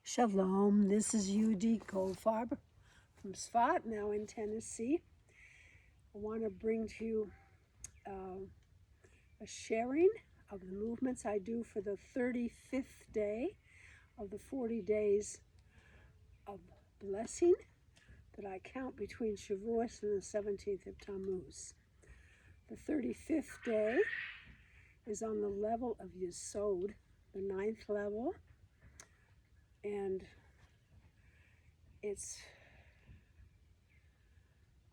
Shalom, this is Yehudit from Sivan, now in Tennessee. I want to bring to you a sharing of the movements I do for the 35th day of the 40 days of blessing that I count between Shavuos and the 17th of Tammuz. The 35th day is on the level of Yesod, the 9th level, and it's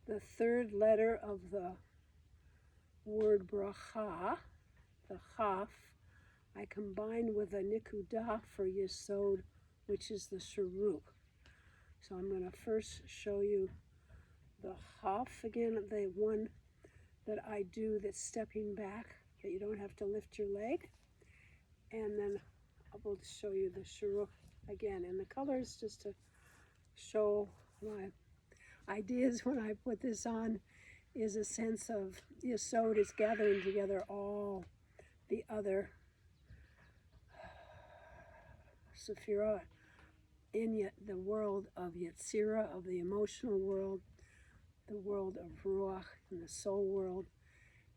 the third letter of the word bracha, the Khaf, I combine with a nikudah for Yesod, which is the Shuruk. So I'm going to first show you the Khaf again, the one that I do that's stepping back, that you don't have to lift your leg. And then I will show you the Shuruk again. And the colors, just to show my ideas when I put this on, is a sense of Yesod is gathering together all the other sefirot in the world of Yetzirah, of the emotional world, the world of Ruach, and the soul world.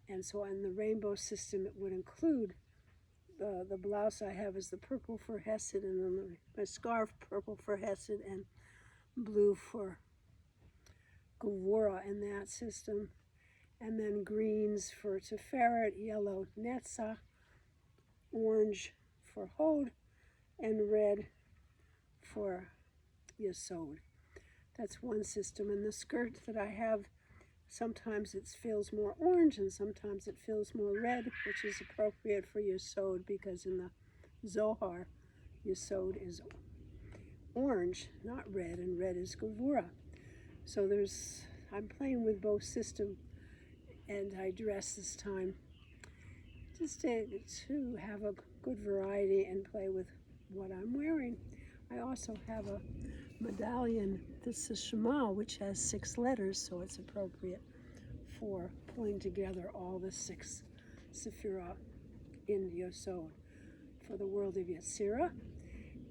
And so in the rainbow system, it would include the blouse I have is the purple for Hesed, and then my scarf purple for Hesed and blue for Gevurah in that system, and then greens for Tiferet, yellow Netzach, orange for Hod, and red for Yesod. That's one system. And the skirt that I have, sometimes it feels more orange and sometimes it feels more red, which is appropriate for Yesod, because in the Zohar, Yesod is orange, not red, and red is Gevurah. So I'm playing with both systems, and I dress this time just to have a good variety and play with what I'm wearing. I also have a medallion, this is Shema, which has 6 letters, so it's appropriate for pulling together all the 6 sefirot in Yesod for the world of Yetzirah,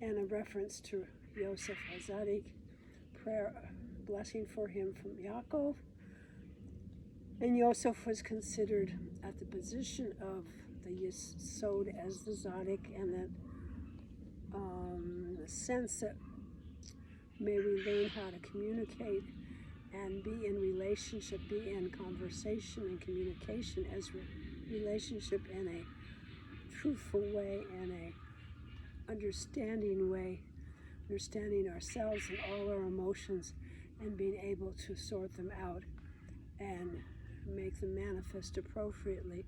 and a reference to Yosef Hazadik, prayer, blessing for him from Yaakov. And Yosef was considered at the position of the Yesod as the Zadik, and that the sense that may we learn how to communicate and be in relationship, be in conversation and communication as relationship in a truthful way and a understanding way, understanding ourselves and all our emotions, and being able to sort them out and make them manifest appropriately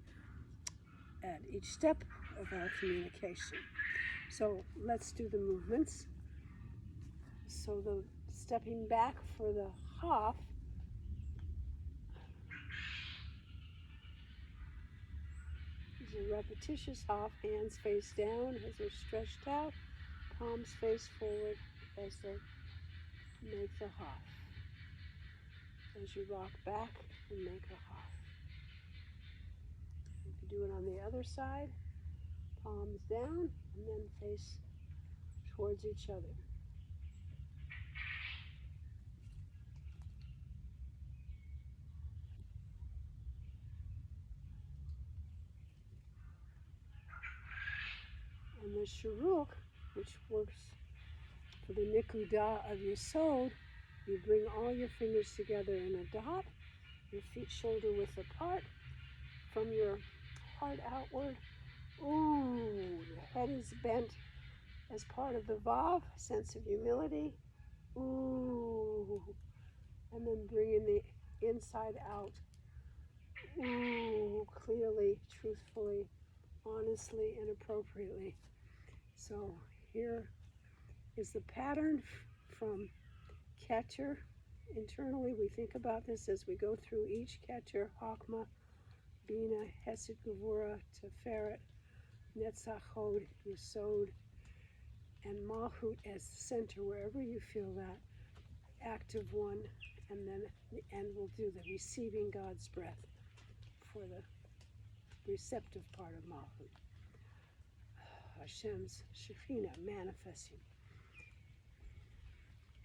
at each step of our communication. So let's do the movements. So the stepping back for the Khaf is a repetitious Khaf, hands face down as they're stretched out, palms face forward as they make the Khaf. As you rock back and make a Khaf. If you do it on the other side, palms down and then face towards each other. And the Shuruk, which works for the nikudah of Yesod, you bring all your fingers together in a dot, your feet shoulder width apart, from your heart outward. Ooh, the head is bent as part of the Vav, sense of humility. Ooh, and then bringing the inside out. Ooh, clearly, truthfully, honestly, and appropriately. So here is the pattern from Keter. Internally, we think about this as we go through each Keter, Chokmah, Bina, Hesed, Gevurah, Tiferet, Netzach, Hod, Yesod, and Malchut as the center, wherever you feel that active one. And then at the end, we'll do the receiving God's breath for the receptive part of Malchut. Hashem's Shekhinah manifesting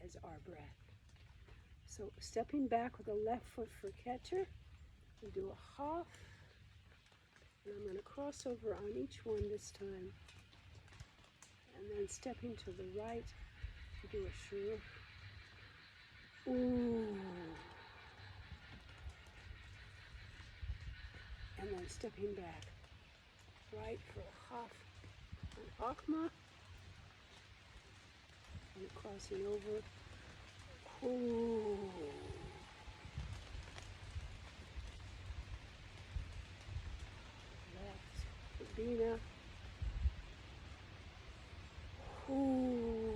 as our breath. So stepping back with the left foot for catcher, we do a Khaf, and I'm going to cross over on each one this time. And then stepping to the right, we do a Shuruk. Ooh. And then stepping back, right for a Khaf and Akma, and crossing over. Ooh. Left, Bina. Ooh.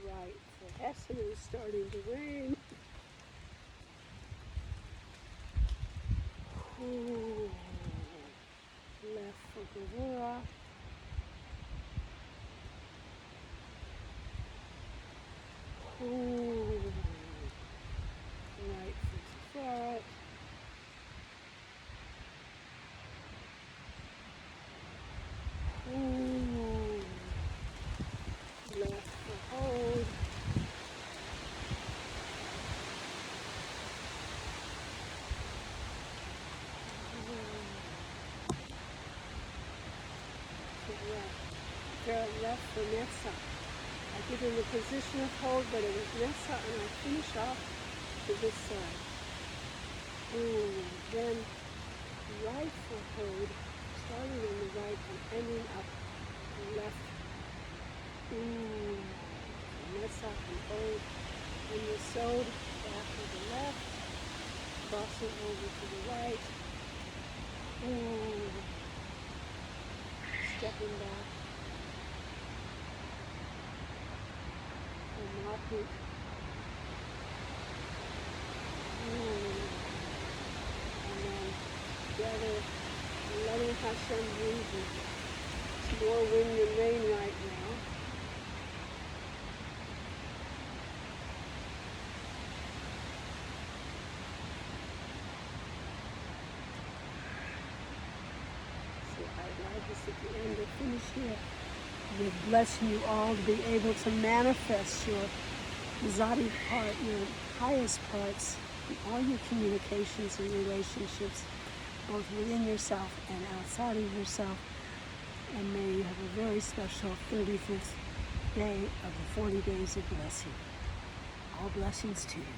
Right for Hessen is starting to rain. Ooh. Left for Gavura. Ooh. Right for sefirot. Ooh. Left for hold. Left for Netza. I get in the position of hold, but it was Netza, and I finish off to this side. Ooh, then right for hold, starting on the right and ending up left. Ooh, Netza and hold. And Yesod, back to the left, crossing over to the right. Ooh, stepping back. And then together, letting Hashem breathe. It's more wind than rain right now. So I allow this at the end to finish here. We're blessing you all to be able to manifest your Zadi part, your highest parts, in all your communications and relationships, both within yourself and outside of yourself. And may you have a very special 35th day of the 40 days of blessing. All blessings to you.